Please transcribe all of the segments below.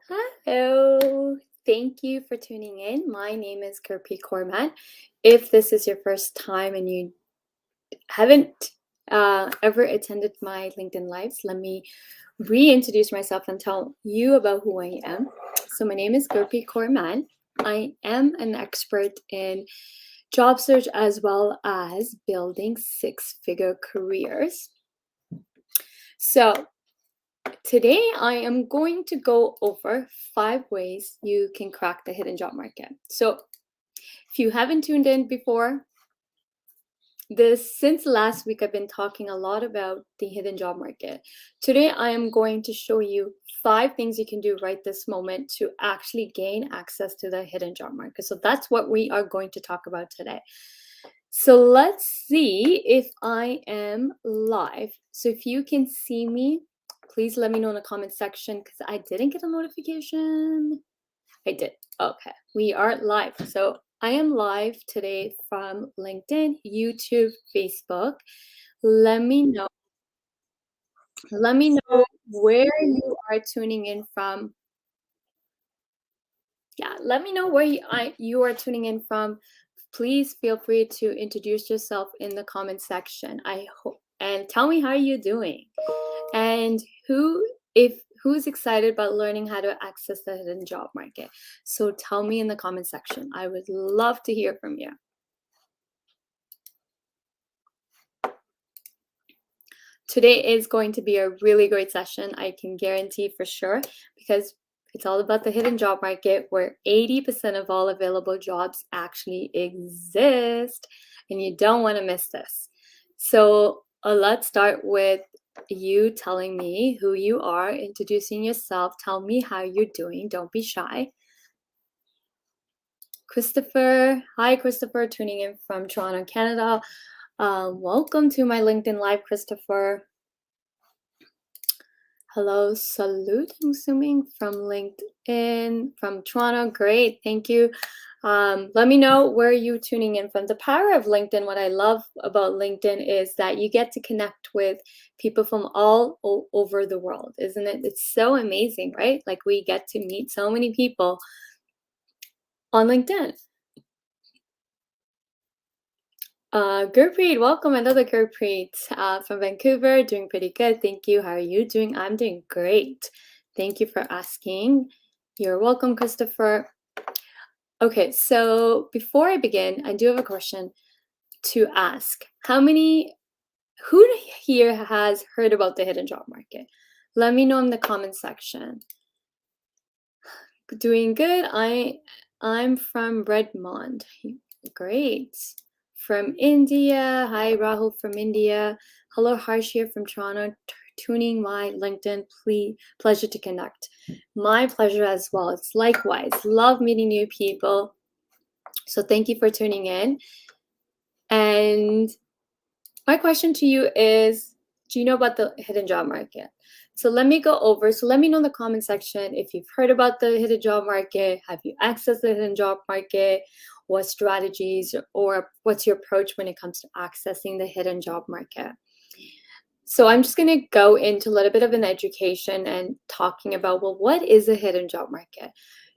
Hello. Thank you for tuning in. My name is Kirpi Korman. If this is your first time and you haven't ever attended my LinkedIn Lives, let me reintroduce myself and tell you about who I am. So, my name is Kirpi Korman. I am an expert in job search as well as building six-figure careers. So, today, I am going to go over 5 ways you can crack the hidden job market. So, if you haven't tuned in before, since last week, I've been talking a lot about the hidden job market. Today, I am going to show you 5 things you can do right this moment to actually gain access to the hidden job market. So, that's what we are going to talk about today. So, let's see if I am live. So, if you can see me, please let me know in the comment section because I didn't get a notification. I did. Okay, we are live. So I am live today from LinkedIn, YouTube, Facebook. Let me know. Let me know where you are tuning in from. Yeah, let me know where you are tuning in from. Please feel free to introduce yourself in the comment section. I hope and tell me how you're doing. And who's excited about learning how to access the hidden job market. So tell me in the comment section. I would love to hear from you. Today is going to be a really great session, I can guarantee for sure, because it's all about the hidden job market where 80% of all available jobs actually exist, and you don't want to miss this. So let's start with you telling me who you are, introducing yourself, tell me how you're doing, don't be shy. Christopher, hi Christopher, tuning in from Toronto, Canada. Welcome to my LinkedIn Live, Christopher. Hello, salute, I'm assuming, from LinkedIn, from Toronto. Great, thank you. Let me know where you're tuning in from. The power of LinkedIn, what I love about LinkedIn is that you get to connect with people from all over the world, isn't it? It's so amazing, right? Like we get to meet so many people on LinkedIn. Gurpreet, welcome, another Gurpreet from Vancouver. Doing pretty good, thank you. How are you doing? I'm doing great. Thank you for asking. You're welcome, Christopher. Okay, so before I begin, I do have a question to ask. Who here has heard about the hidden job market? Let me know in the comment section. Doing good. I'm from Redmond. Great. From India. Hi, Rahul from India. Hello, Harsh here from Toronto. Tuning my LinkedIn. Pleasure to connect. My pleasure as well. It's likewise. Love meeting new people. So thank you for tuning in. And my question to you is, do you know about the hidden job market? So let me go over. So let me know in the comment section if you've heard about the hidden job market. Have you accessed the hidden job market? What strategies or what's your approach when it comes to accessing the hidden job market? So I'm just going to go into a little bit of an education and talking about, well, what is a hidden job market?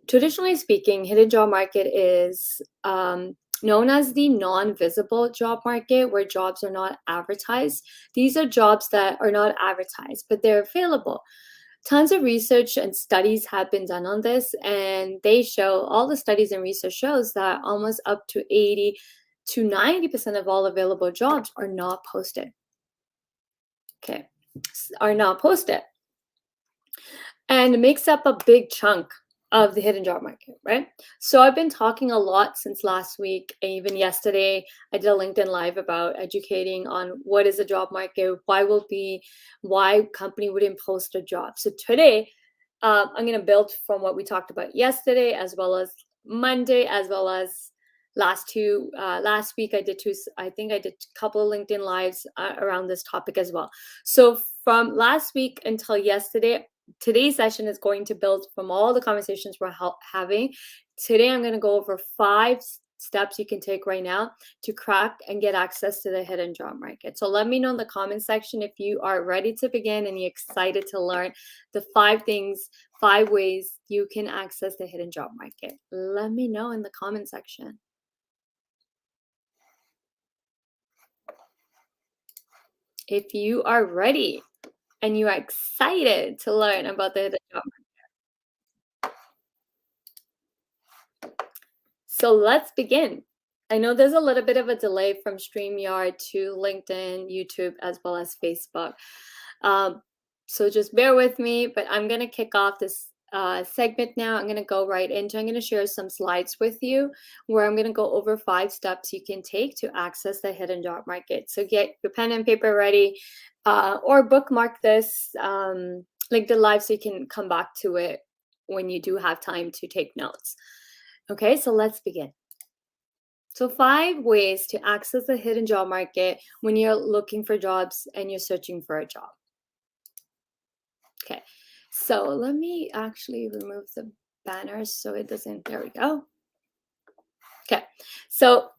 Traditionally speaking, hidden job market is known as the non-visible job market, where jobs are not advertised. These are jobs that are not advertised, but they're available. Tons of research and studies have been done on this, and all the studies and research shows that almost up to 80 to 90% of all available jobs are not posted. Okay, are not posted. And it makes up a big chunk of the hidden job market, right? So I've been talking a lot since last week, and even yesterday, I did a LinkedIn Live about educating on what is a job market, why company wouldn't post a job. So today, I'm going to build from what we talked about yesterday, as well as Monday, as well as last week. I think I did a couple of LinkedIn Lives around this topic as well. So from last week until yesterday, today's session is going to build from all the conversations we're having. Today, I'm going to go over 5 steps you can take right now to crack and get access to the hidden job market. So let me know in the comment section if you are ready to begin and you're excited to learn the 5 ways you can access the hidden job market. Let me know in the comment section. If you are ready and you are excited to learn about the hidden job market. So let's begin. I know there's a little bit of a delay from StreamYard to LinkedIn, YouTube, as well as Facebook. So just bear with me, but I'm going to kick off this segment now. I'm going to go right into, I'm going to share some slides with you where I'm going to go over 5 steps you can take to access the hidden job market. So get your pen and paper ready or bookmark this link the live so you can come back to it when you do have time to take notes. Okay, so let's begin. So 5 ways to access the hidden job market when you're looking for jobs and you're searching for a job. Okay, so let me actually remove the banners so it doesn't, there we go. Okay, so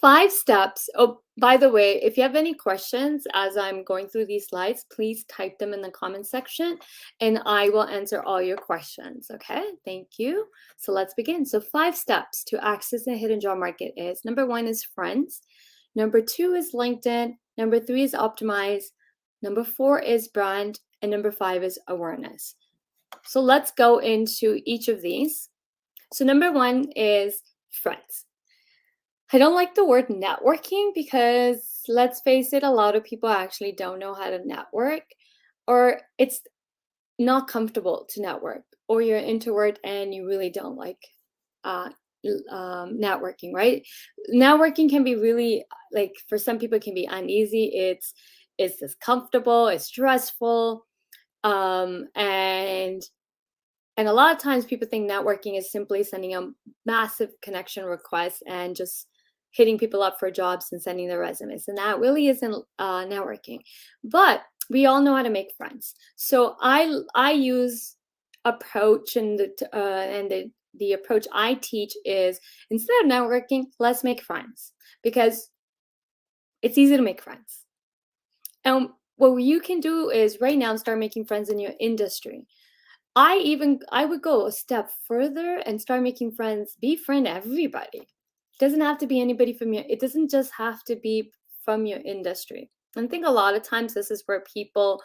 5 steps. Oh, by the way, if you have any questions as I'm going through these slides, please type them in the comment section and I will answer all your questions. Okay, thank you. So let's begin. So 5 steps to access the hidden job market is, number 1 is friends. Number 2 is LinkedIn. Number 3 is Optimize. Number 4 is brand. And number 5 is awareness. So let's go into each of these. So number 1 is friends. I don't like the word networking because let's face it, a lot of people actually don't know how to network, or it's not comfortable to network, or you're an introvert and you really don't like networking, right? Networking can be really, like, for some people it can be uneasy. It's discomfortable, it's stressful, and a lot of times people think networking is simply sending a massive connection request and just hitting people up for jobs and sending their resumes. And that really isn't networking. But we all know how to make friends. So I use approach, and the approach I teach is, instead of networking, let's make friends, because it's easy to make friends. And what you can do is right now start making friends in your industry. I would go a step further and start making friends, befriend everybody. It doesn't have to be anybody it doesn't just have to be from your industry. And I think a lot of times this is where people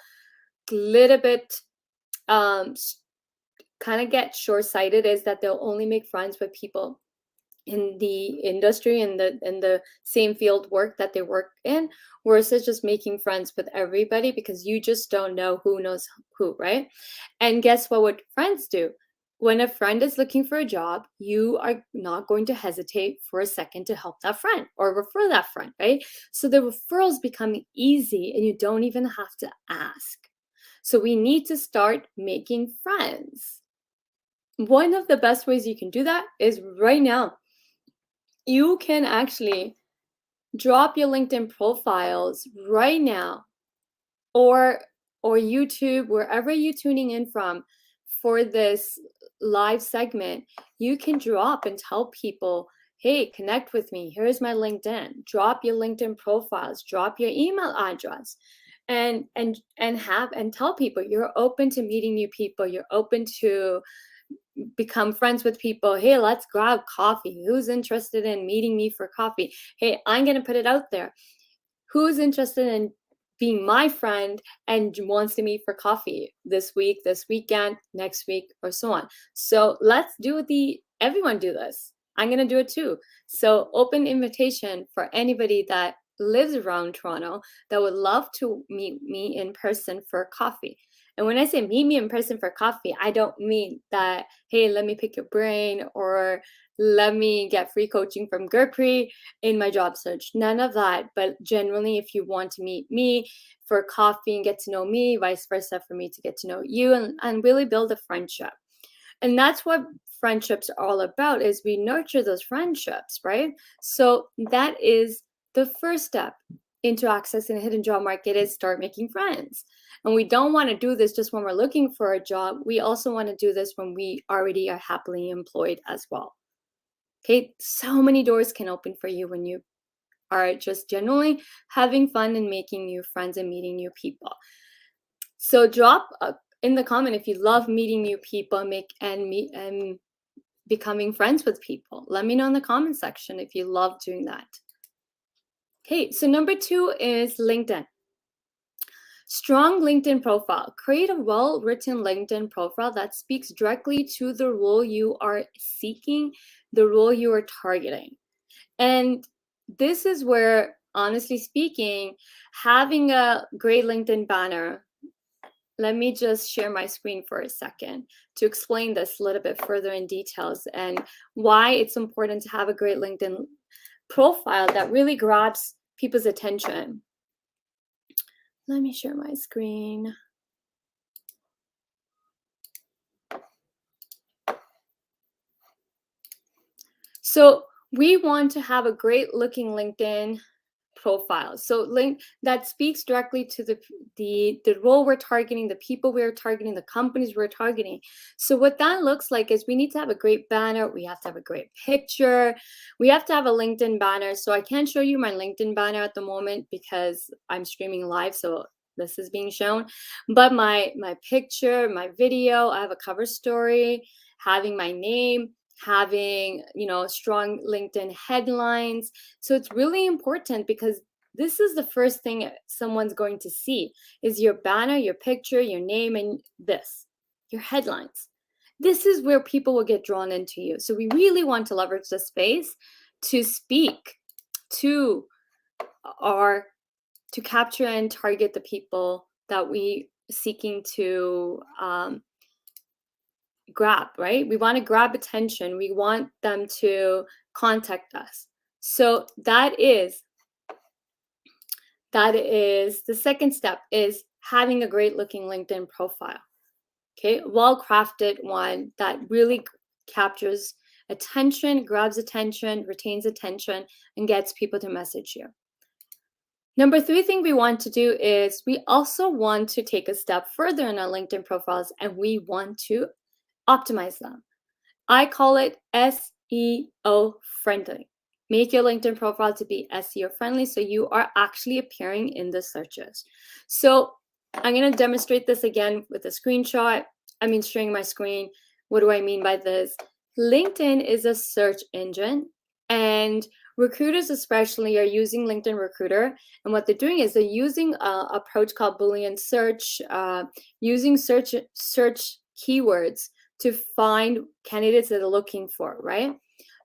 a little bit kind of get short-sighted, is that they'll only make friends with people in the industry, in the same field work that they work in, versus just making friends with everybody, because you just don't know who knows who, right? And guess what friends do? When a friend is looking for a job, you are not going to hesitate for a second to help that friend or refer that friend, right? So the referrals become easy and you don't even have to ask. So we need to start making friends. One of the best ways you can do that is right now. You can actually drop your LinkedIn profiles right now, or YouTube, wherever you're tuning in from for this live segment. You can drop and tell people, hey, connect with me. Here's my LinkedIn. Drop your LinkedIn profiles, drop your email address, and tell people you're open to meeting new people. You're open to become friends with people. Hey, let's grab coffee. Who's interested in meeting me for coffee? Hey, I'm going to put it out there. Who's interested in being my friend and wants to meet for coffee this week, this weekend, next week, or so on? So let's everyone do this. I'm going to do it too. So open invitation for anybody that lives around Toronto that would love to meet me in person for coffee. And when I say meet me in person for coffee, I don't mean that, hey, let me pick your brain or let me get free coaching from Gurpreet in my job search. None of that. But generally, if you want to meet me for coffee and get to know me, vice versa, for me to get to know you and really build a friendship. And that's what friendships are all about, is we nurture those friendships, right? So that is the first step into accessing the hidden job market, is start making friends. And we don't want to do this just when we're looking for a job. We also want to do this when we already are happily employed as well. Okay, so many doors can open for you when you are just genuinely having fun and making new friends and meeting new people. So drop in the comment if you love meeting new people, and becoming friends with people. Let me know in the comment section if you love doing that. Okay, so number 2 is LinkedIn. Strong LinkedIn profile. Create a well-written LinkedIn profile that speaks directly to the role you are seeking, the role you are targeting. And this is where, honestly speaking, having a great LinkedIn banner, let me just share my screen for a second to explain this a little bit further in details and why it's important to have a great LinkedIn profile that really grabs people's attention. Let me share my screen. So we want to have a great looking LinkedIn profile. So link that speaks directly to the role we're targeting, the people we're targeting, the companies we're targeting. So what that looks like is we need to have a great banner. We have to have a great picture. We have to have a LinkedIn banner. So I can't show you my LinkedIn banner at the moment because I'm streaming live. So this is being shown, but my picture, my video, I have a cover story, having my name, having, strong LinkedIn headlines. So it's really important because this is the first thing someone's going to see is your banner, your picture, your name, and your headlines. This is where people will get drawn into you. So we really want to leverage this space to speak to to capture and target the people that we seeking to grab, right? We want to grab attention. We want them to contact us. So that is the second step, is having a great looking LinkedIn profile. Okay, well-crafted one that really captures attention, grabs attention, retains attention, and gets people to message you. Number 3 thing we want to do is we also want to take a step further in our LinkedIn profiles, and we want to optimize them. I call it SEO friendly. Make your LinkedIn profile to be SEO friendly so you are actually appearing in the searches. So I'm going to demonstrate this again with a screenshot. Sharing my screen. What do I mean by this? LinkedIn is a search engine, and recruiters especially are using LinkedIn Recruiter. And what they're doing is they're using an approach called Boolean search, using search keywords to find candidates that are looking for, right?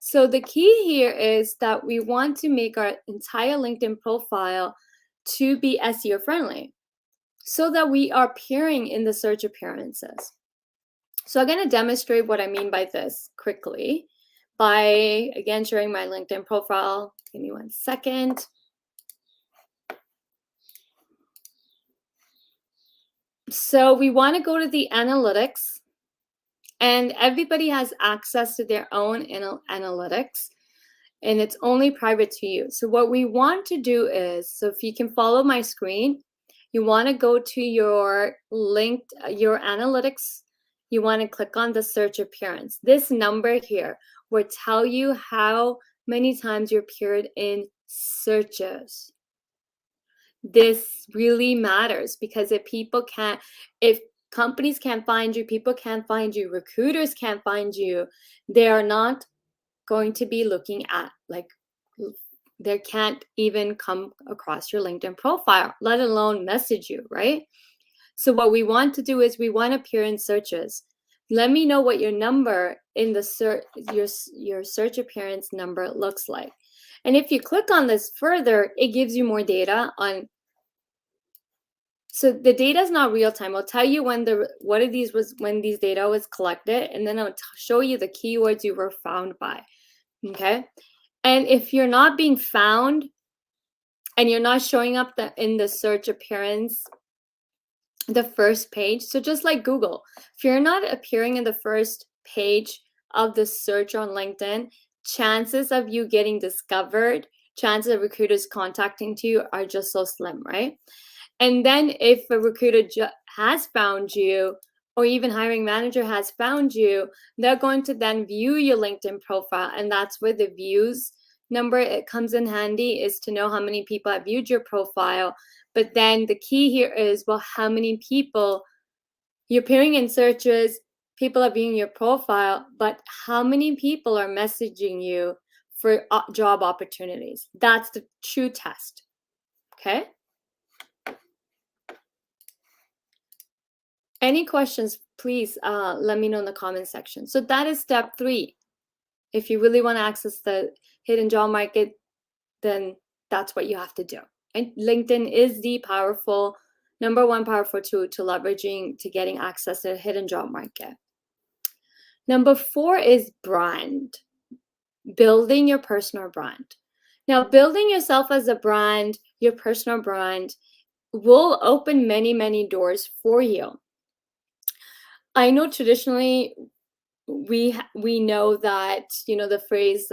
So the key here is that we want to make our entire LinkedIn profile to be SEO friendly so that we are appearing in the search appearances. So I'm going to demonstrate what I mean by this quickly by, again, sharing my LinkedIn profile. Give me 1 second. So we want to go to the analytics, and everybody has access to their own analytics, and it's only private to you. So what we want to do is, so if you can follow my screen, you want to go to your analytics. You want to click on the search appearance. This number here will tell you how many times you appeared in searches. This really matters because if companies can't find you, people can't find you, recruiters can't find you, they are not going to be looking at, they can't even come across your LinkedIn profile, let alone message you, right? So what we want to do is we want to appear in searches. Let me know what your number in the search, your search appearance number looks like. And if you click on this further, it gives you more data on. So the data is not real time. I'll tell you when these data was collected, and then I'll show you the keywords you were found by. Okay, and if you're not being found and you're not showing up in the search appearance, the first page, so just like Google, if you're not appearing in the first page of the search on LinkedIn, chances of you getting discovered, chances of recruiters contacting you are just so slim, right? And then if a recruiter has found you, or even hiring manager has found you, they're going to then view your LinkedIn profile. And that's where the views number, it comes in handy, is to know how many people have viewed your profile. But then the key here is, well, how many people you're appearing in searches, people are viewing your profile, but how many people are messaging you for job opportunities? That's the true test. Okay. Any questions, please let me know in the comment section. So that is step 3. If you really want to access the hidden job market, then that's what you have to do. And LinkedIn is the number one powerful tool to leveraging to getting access to the hidden job market. Number 4 is brand. Building your personal brand. Now, building yourself as a brand, your personal brand, will open many, many doors for you. I know traditionally we know that, the phrase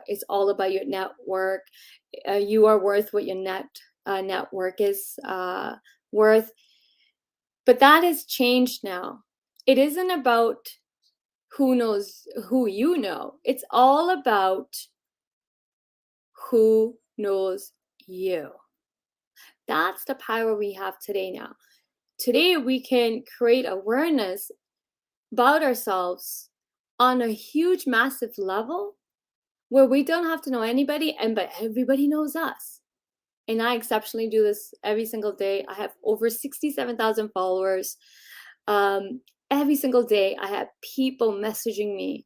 is all about your network. You are worth what your network is worth. But that has changed now. It isn't about who knows who you know. It's all about who knows you. That's the power we have today now. Today, we can create awareness about ourselves on a huge, massive level where we don't have to know anybody, but everybody knows us. And I exceptionally do this every single day. I have over 67,000 followers. Every single day, I have people messaging me.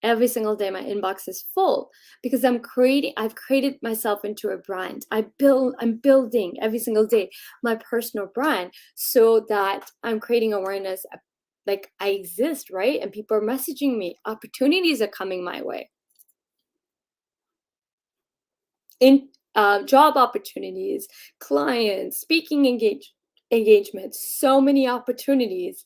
Every single day, my inbox is full because I've created myself into a brand. I'm building every single day my personal brand so that I'm creating awareness, like I exist, right? And people are messaging me. Opportunities are coming my way. In job opportunities, clients, speaking engagements, so many opportunities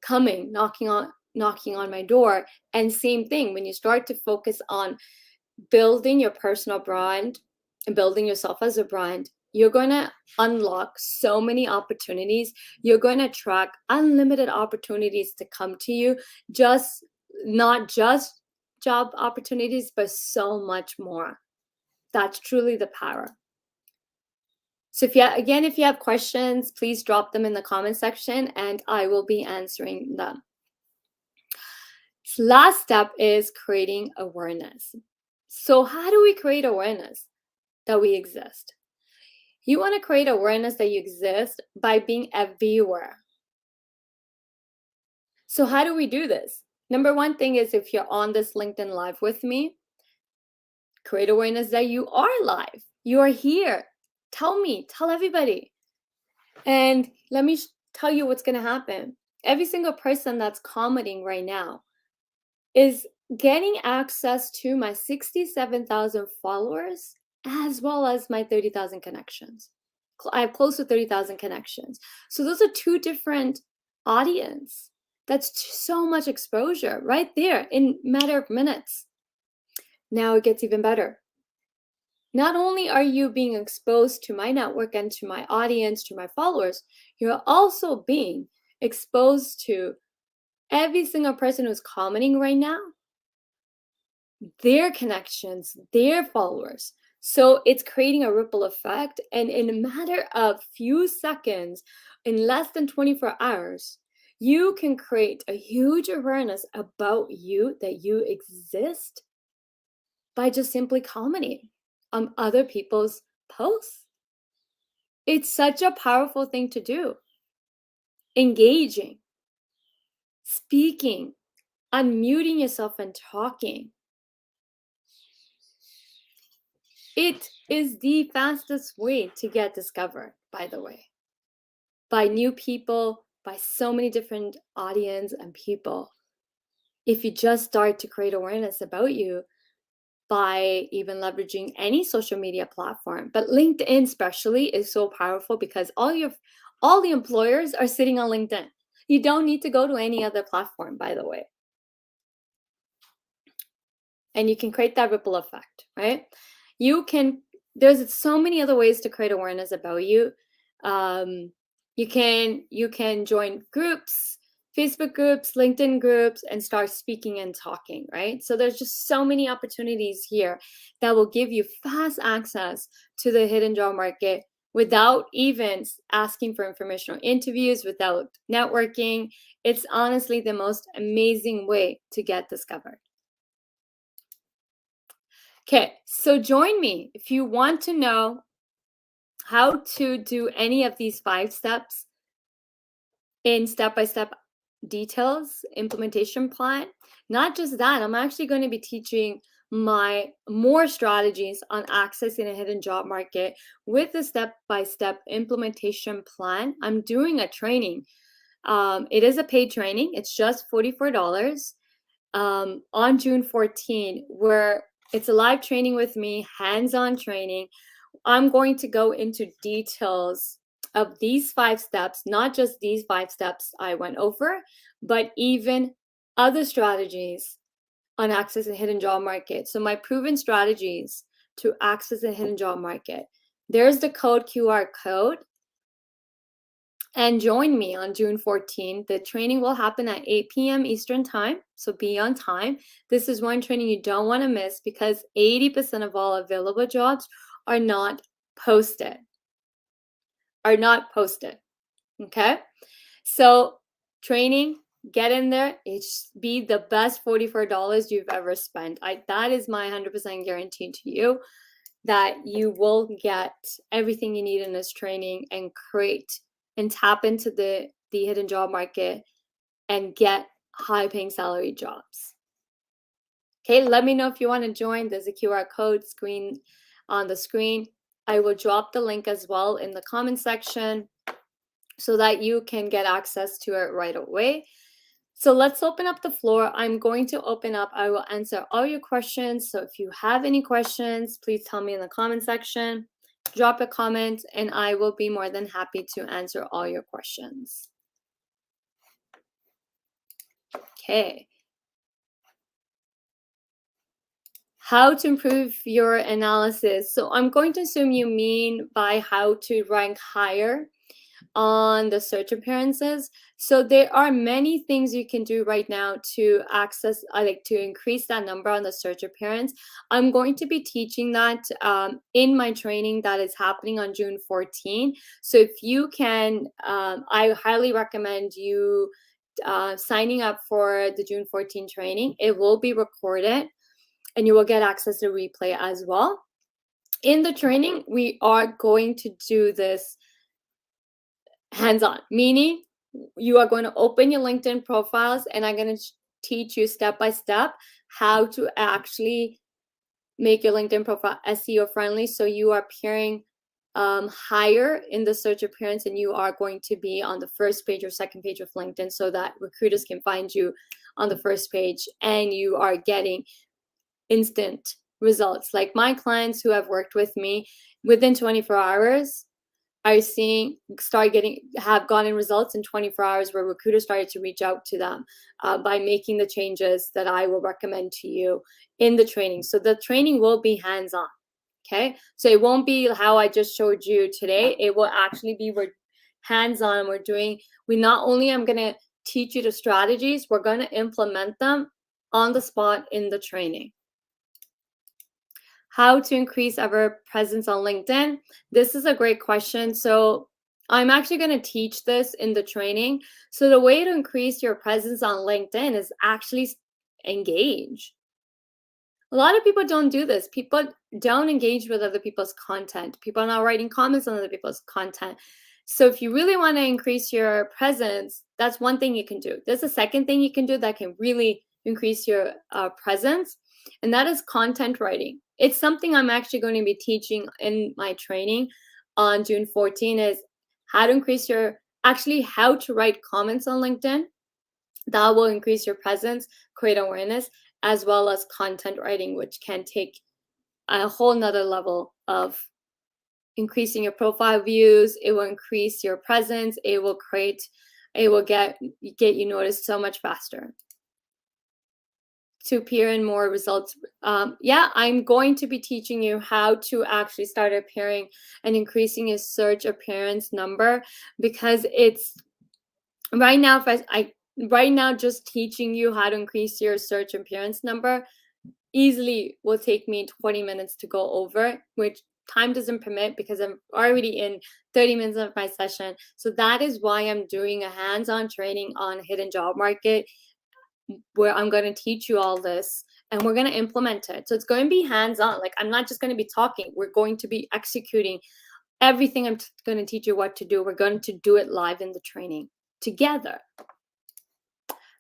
coming, knocking on my door. And same thing, when you start to focus on building your personal brand and building yourself as a brand, you're going to unlock so many opportunities. You're going to attract unlimited opportunities to come to you, not just job opportunities, but so much more. That's truly the power. So if you have questions, please drop them in the comment section and I will be answering them. Last step is creating awareness. So how do we create awareness that we exist? You want to create awareness that you exist by being everywhere. So how do we do this? Number one thing is, if you're on this LinkedIn Live with me, create awareness that you are live. You are here. Tell everybody. And let me tell you what's going to happen. Every single person that's commenting right now is getting access to my 67,000 followers as well as my 30,000 connections. I have close to 30,000 connections. So those are 2 different audience. That's so much exposure right there in a matter of minutes. Now it gets even better. Not only are you being exposed to my network and to my audience, to my followers, you're also being exposed to every single person who's commenting right now, their connections, their followers. So it's creating a ripple effect. And in a matter of few seconds, in less than 24 hours, you can create a huge awareness about you, that you exist, by just simply commenting on other people's posts. It's such a powerful thing to do. Engaging, speaking, unmuting yourself and talking. It is the fastest way to get discovered, by the way, by new people, by so many different audience and people. If you just start to create awareness about you by even leveraging any social media platform, but LinkedIn especially is so powerful because all the employers are sitting on LinkedIn. You don't need to go to any other platform, by the way. And you can create that ripple effect, right? There's so many other ways to create awareness about you. You can join groups, Facebook groups, LinkedIn groups, and start speaking and talking, right? So there's just so many opportunities here that will give you fast access to the hidden job market without even asking for information or interviews, without networking. It's honestly the most amazing way to get discovered. Okay, so join me if you want to know how to do any of these 5 steps in step-by-step details, implementation plan. Not just that, I'm actually going to be teaching my more strategies on accessing a hidden job market with a step-by-step implementation plan. I'm doing a training. It is a paid training. It's just $44 on June 14, where it's a live training with me, hands-on training. I'm going to go into details of these 5 steps, not just these 5 steps I went over, but even other strategies on access and hidden job market. So my proven strategies to access a hidden job market. There's the QR code. And join me on June 14th. The training will happen at 8 p.m. Eastern time, so be on time. This is one training you don't want to miss because 80% of all available jobs are not posted. Okay? So training, get in there. It's be the best $44 you've ever spent. That is my 100% guarantee to you that you will get everything you need in this training and create and tap into the hidden job market and get high paying salary jobs. Okay, let me know if you want to join. There's a QR code screen on the screen. I will drop the link as well in the comment section so that you can get access to it right away. So let's open up the floor. I'm going to open up. I will answer all your questions. So if you have any questions, please tell me in the comment section. Drop a comment and I will be more than happy to answer all your questions. Okay. How to improve your analysis. So I'm going to assume you mean by how to rank higher on the search appearances. So there are many things you can do right now to access, to increase that number on the search appearance. I'm going to be teaching that in my training that is happening on June 14. So if you can, I highly recommend you signing up for the June 14 training. It will be recorded and you will get access to replay as well. In the training, we are going to do this hands-on, meaning you are going to open your LinkedIn profiles and I'm going to teach you step by step how to actually make your LinkedIn profile SEO friendly so you are appearing higher in the search appearance and you are going to be on the first page or second page of LinkedIn so that recruiters can find you on the first page and you are getting instant results. Like my clients who have worked with me within 24 hours are have gotten results in 24 hours where recruiters started to reach out to them by making the changes that I will recommend to you in the training. So the training will be hands-on, okay? So it won't be how I just showed you today. It will actually be hands-on. We not only I'm going to teach you the strategies, we're going to implement them on the spot in the training. How to increase our presence on LinkedIn? This is a great question. So I'm actually going to teach this in the training. So the way to increase your presence on LinkedIn is actually engage. A lot of people don't do this. People don't engage with other people's content. People are not writing comments on other people's content. So if you really want to increase your presence, that's one thing you can do. There's a second thing you can do that can really increase your presence, and that is content writing. It's something I'm actually going to be teaching in my training on June 14 is how to increase how to write comments on LinkedIn. That will increase your presence, create awareness, as well as content writing, which can take a whole nother level of increasing your profile views. It will increase your presence. It will get you noticed so much faster to appear in more results. I'm going to be teaching you how to actually start appearing and increasing your search appearance number, because it's right now, right now, just teaching you how to increase your search appearance number easily will take me 20 minutes to go over, which time doesn't permit because I'm already in 30 minutes of my session. So that is why I'm doing a hands-on training on hidden job market where I'm going to teach you all this and we're going to implement it. So it's going to be hands-on. Like, I'm not just going to be talking. We're going to be executing everything. I'm going to teach you what to do. We're going to do it live in the training together.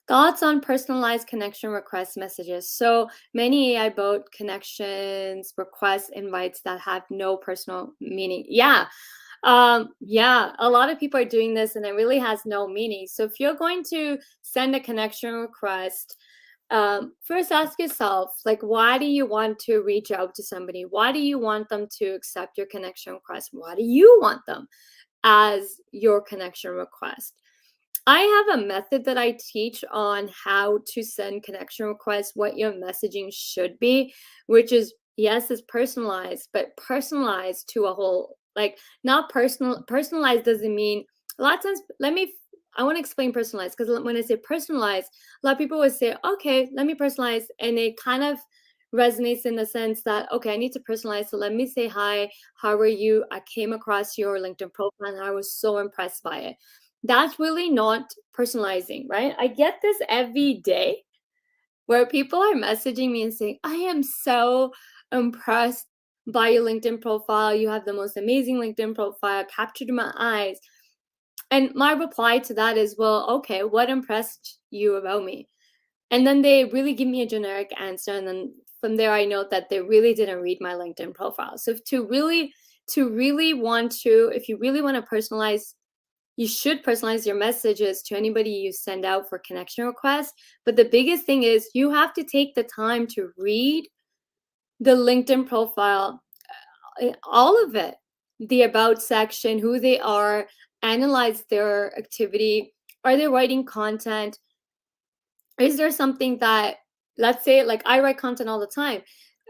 Thoughts on personalized connection request messages. So many AI bot connections, request invites that have no personal meaning. Yeah, a lot of people are doing this and it really has no meaning. So if you're going to send a connection request, first ask yourself, like, why do you want to reach out to somebody? Why do you want them to accept your connection request? Why do you want them as your connection request? I have a method that I teach on how to send connection requests, what your messaging should be, which is, yes, it's personalized, but personalized to a whole, like, not personalized doesn't mean, a lot of times, I want to explain personalized, because when I say personalized, a lot of people would say, okay, let me personalize, and it kind of resonates in the sense that, okay, I need to personalize, so let me say, hi, how are you? I came across your LinkedIn profile and I was so impressed by it. That's really not personalizing, right? I get this every day where people are messaging me and saying, I am so impressed by your LinkedIn profile. You have the most amazing LinkedIn profile, captured my eyes. And my reply to that is, well, okay, what impressed you about me? And then they really give me a generic answer. And then from there, I know that they really didn't read my LinkedIn profile. So if you really want to personalize, you should personalize your messages to anybody you send out for connection requests. But the biggest thing is you have to take the time to read the LinkedIn profile, all of it, the about section, who they are, analyze their activity. Are they writing content? Is there something that, let's say, like, I write content all the time.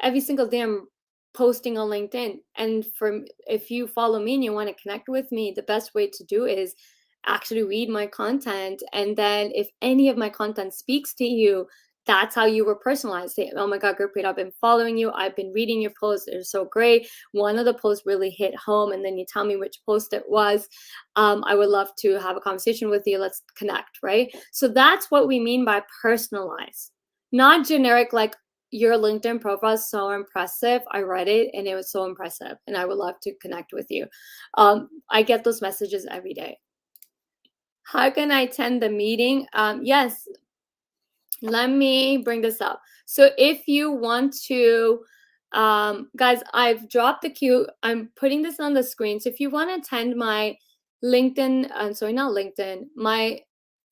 Every single day I'm posting on LinkedIn. And if you follow me and you want to connect with me, the best way to do is actually read my content. And then if any of my content speaks to you, that's how you were personalized. Say, oh my God, Gurpreet, I've been following you. I've been reading your posts. They're so great. One of the posts really hit home. And then you tell me which post it was. I would love to have a conversation with you. Let's connect, right? So that's what we mean by personalize, not generic, like, your LinkedIn profile is so impressive. I read it and it was so impressive and I would love to connect with you. I get those messages every day. How can I attend the meeting? Yes, let me bring this up. So if you want to, guys, I've dropped the queue. I'm putting this on the screen. So if you want to attend my my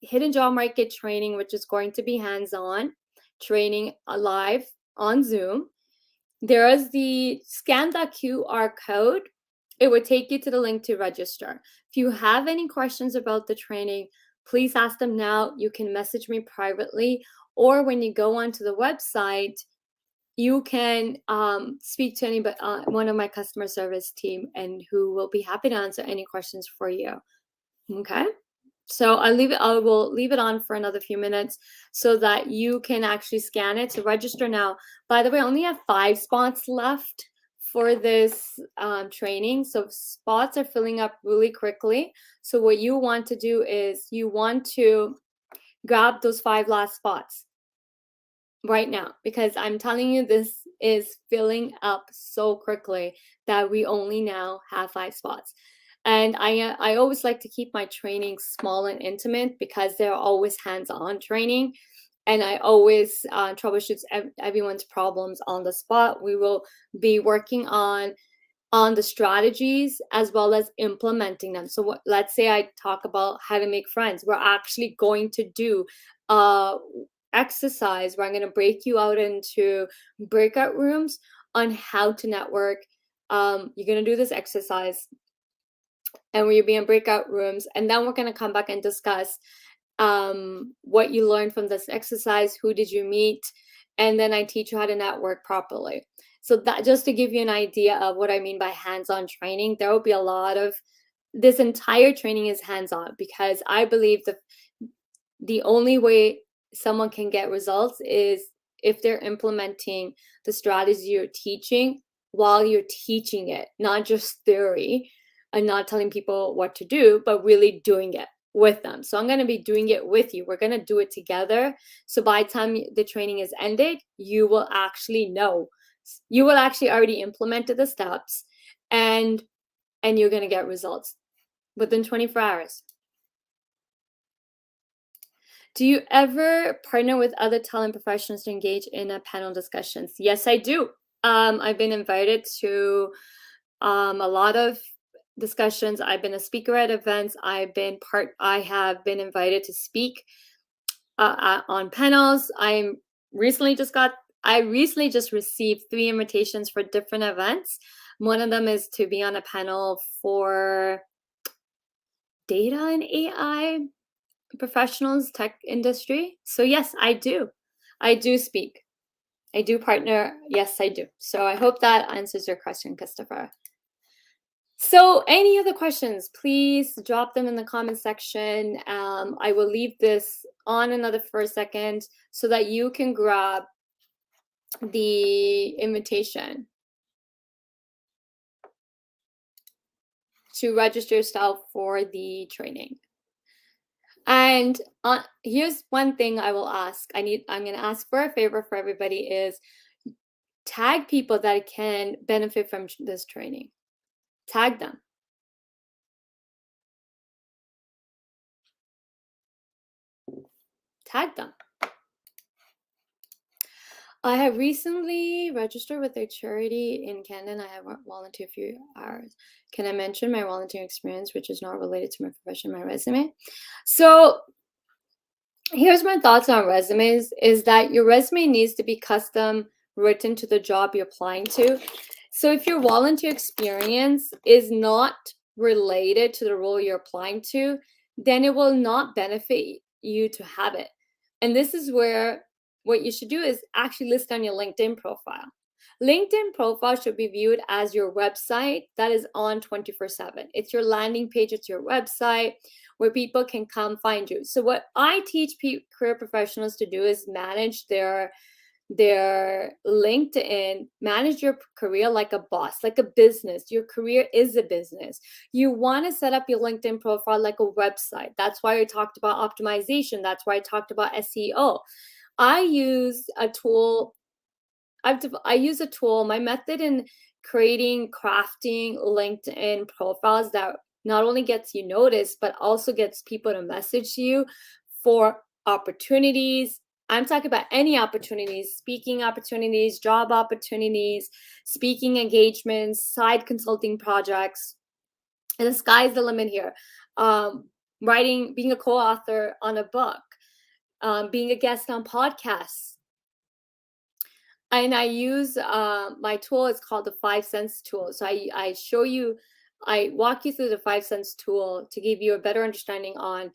hidden job market training, which is going to be hands-on training live on Zoom, there is the scan that QR code. It would take you to the link to register. If you have any questions about the training, please ask them now. You can message me privately, or when you go onto the website, you can speak to anybody, one of my customer service team, and who will be happy to answer any questions for you. Okay. So I will leave it on for another few minutes so that you can actually scan it to register now. By the way, I only have 5 spots left for this training. So spots are filling up really quickly. So what you want to do is you want to grab those 5 last spots right now, because I'm telling you, this is filling up so quickly that we only now have 5 spots. And I always like to keep my training small and intimate because they're always hands-on training. And I always troubleshoot everyone's problems on the spot. We will be working on the strategies as well as implementing them. So let's say I talk about how to make friends. We're actually going to do exercise where I'm going to break you out into breakout rooms on how to network. You're going to do this exercise and we'll be in breakout rooms, and then we're going to come back and discuss what you learned from this exercise, who did you meet, and then I teach you how to network properly. So that, just to give you an idea of what I mean by hands-on training, there will be a lot of this entire training is hands-on, because I believe that the only way someone can get results is if they're implementing the strategy you're teaching while you're teaching it, not just theory and not telling people what to do, but really doing it with them. So I'm going to be doing it with you. We're going to do it together. So by the time the training is ended, you will actually know. You will actually already implemented the steps, and you're going to get results within 24 hours. Do you ever partner with other talent professionals to engage in a panel discussions? Yes, I do. I've been invited to a lot of discussions. I've been a speaker at events. I have been invited to speak on panels. I recently just received 3 invitations for different events. One of them is to be on a panel for data and AI professionals, tech industry. So yes, I do. I do speak. I do partner. Yes, I do. So I hope that answers your question, Christopher. So any other questions, please drop them in the comment section. I will leave this on another for a second so that you can grab the invitation to register yourself for the training. And here's one thing I will ask. I'm going to ask for a favor for everybody is tag people that can benefit from this training. Tag them. Tag them. I have recently registered with a charity in Canada and I have volunteered a few hours. Can I mention my volunteering experience, which is not related to my profession, my resume? So here's my thoughts on resumes is that your resume needs to be custom written to the job you're applying to. So if your volunteer experience is not related to the role you're applying to, then it will not benefit you to have it. And this is where what you should do is actually list on your LinkedIn profile. LinkedIn profile should be viewed as your website that is on 24/7. It's your landing page, it's your website where people can come find you. So what I teach career professionals to do is manage their LinkedIn, manage your career like a boss, like a business. Your career is a business. You want to set up your LinkedIn profile like a website. That's why I talked about optimization. That's why I talked about SEO. I use a tool. I use a tool. My method in crafting LinkedIn profiles that not only gets you noticed, but also gets people to message you for opportunities. I'm talking about any opportunities, speaking opportunities, job opportunities, speaking engagements, side consulting projects. And the sky's the limit here. Writing, being a co-author on a book, being a guest on podcasts. And I use my tool is called the 5 Cents tool. So I walk you through the 5 Cents tool to give you a better understanding on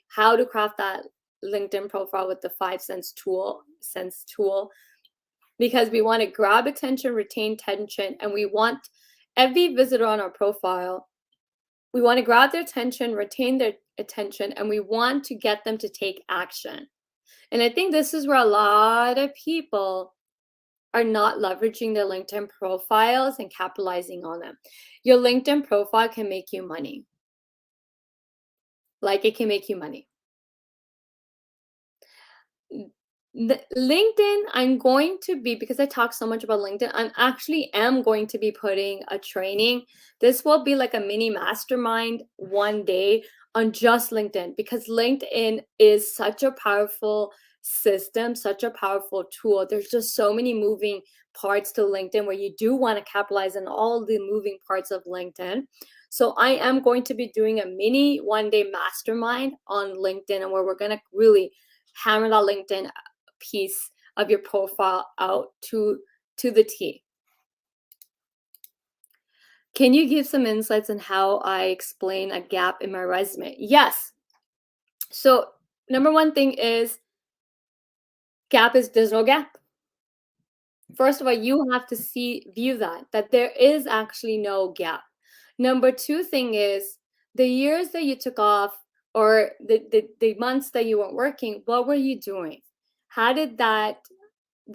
how to craft that LinkedIn profile with the 5 Cents tool, because we want to grab attention, retain attention, and we want every visitor on our profile. We want to grab their attention, retain their attention, and we want to get them to take action. And I think this is where a lot of people are not leveraging their LinkedIn profiles and capitalizing on them. Your LinkedIn profile can make you money. Like it can make you money. LinkedIn, I'm going to be, because I talk so much about LinkedIn, am going to be putting a training. This will be like a mini mastermind one day on just LinkedIn, because LinkedIn is such a powerful system, such a powerful tool. There's just so many moving parts to LinkedIn where you do want to capitalize on all the moving parts of LinkedIn. So I am going to be doing a mini one-day mastermind on LinkedIn, and where we're going to really hammer that LinkedIn piece of your profile out to the T. Can you give some insights on how I explain a gap in my resume? Yes. So number one thing is there's no gap. First of all, you have to view that there is actually no gap. Number two thing is the years that you took off or the months that you weren't working, what were you doing? How did that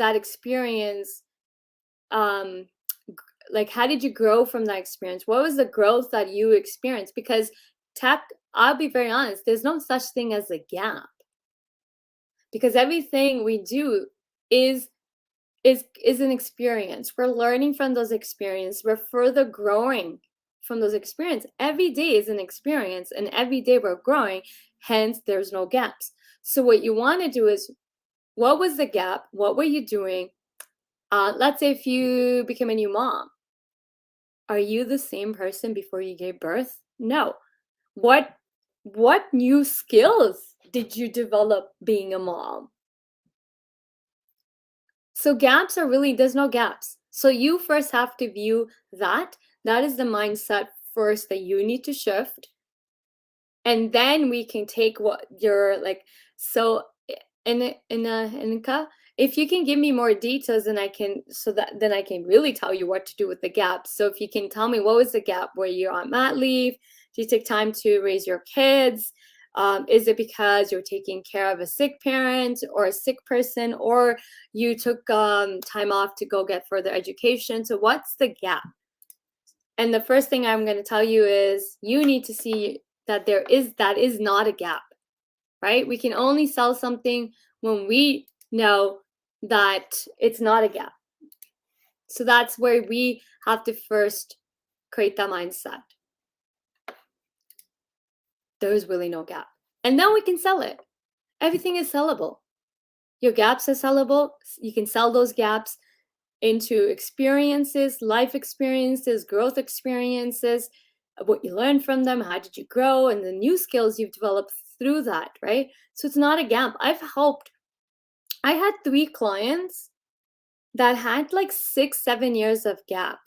experience, um like, how did you grow from that experience? What was the growth that you experienced? Because tech, I'll be very honest, there's no such thing as a gap, because everything we do is is an experience. We're learning from those experiences. We're further growing from those experiences. Every day is an experience, and every day we're growing. Hence, there's no gaps. So what you want to do is, what was the gap? What were you doing? Let's say if you became a new mom, are you the same person before you gave birth? No. What new skills did you develop being a mom? So gaps are really, there's no gaps. So you first have to view that. That is the mindset first that you need to shift. And then we can take what you're like. So Inka, if you can give me more details, then I can, so that then I can really tell you what to do with the gaps. So if you can tell me, what was the gap? Were you on mat leave? Do you take time to raise your kids? Is it because you're taking care of a sick parent or a sick person, or you took time off to go get further education? So what's the gap? And the first thing I'm going to tell you is, you need to see that that is not a gap, right? We can only sell something when we know that it's not a gap. So that's where we have to first create that mindset. There's really no gap. And then we can sell it. Everything is sellable. Your gaps are sellable. You can sell those gaps into experiences, life experiences, growth experiences, what you learned from them, how did you grow, and the new skills you've developed through that, right? So it's not a gap. I had 3 clients that had like 6-7 years of gap.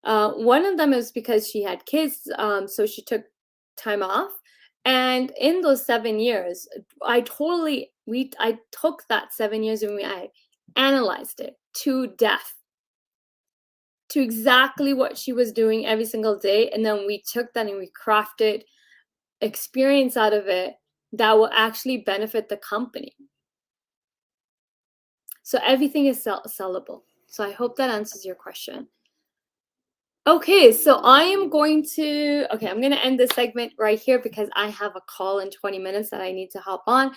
One of them is because she had kids, so she took time off. And in those 7 years, I took that 7 years and I analyzed it to death, to exactly what she was doing every single day. And then we took that and we crafted experience out of it that will actually benefit the company. So everything is sellable. So I hope that answers your question. Okay, so I'm going to end this segment right here because I have a call in 20 minutes that I need to hop on.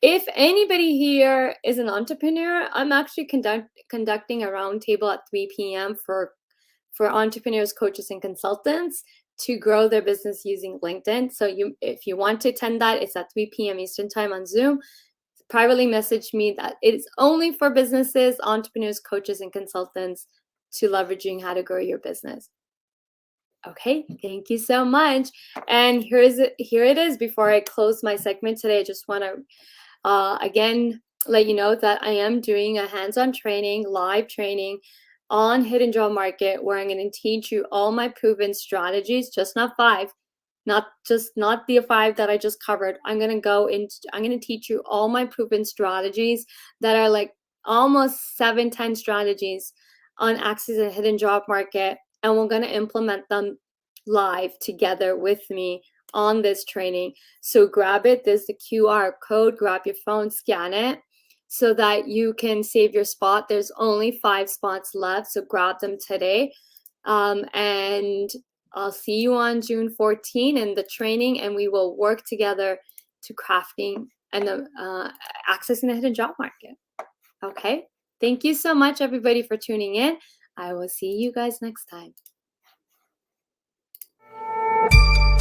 If anybody here is an entrepreneur, I'm actually conducting a roundtable at 3 p.m. for entrepreneurs, coaches, and consultants to grow their business using LinkedIn. So if you want to attend that, it's at 3 p.m. Eastern time on Zoom. Privately message me that it is only for businesses, entrepreneurs, coaches, and consultants to leveraging how to grow your business. Okay, thank you so much. And here it is. Before I close my segment today, I just want to again let you know that I am doing a hands-on training, live training on hidden job market, where I'm going to teach you all my proven strategies, just not 5, not the 5 that I just covered. I'm going to teach you all my proven strategies that are like almost 7-10 strategies on accessing a hidden job market, and we're going to implement them live together with me on this training. So grab it. There's the QR code. Grab your phone, scan it so that you can save your spot. There's only 5 spots left, so grab them today. And I'll see you on June 14 in the training, and we will work together to crafting and accessing the hidden job market. Okay? Thank you so much, everybody, for tuning in. I will see you guys next time.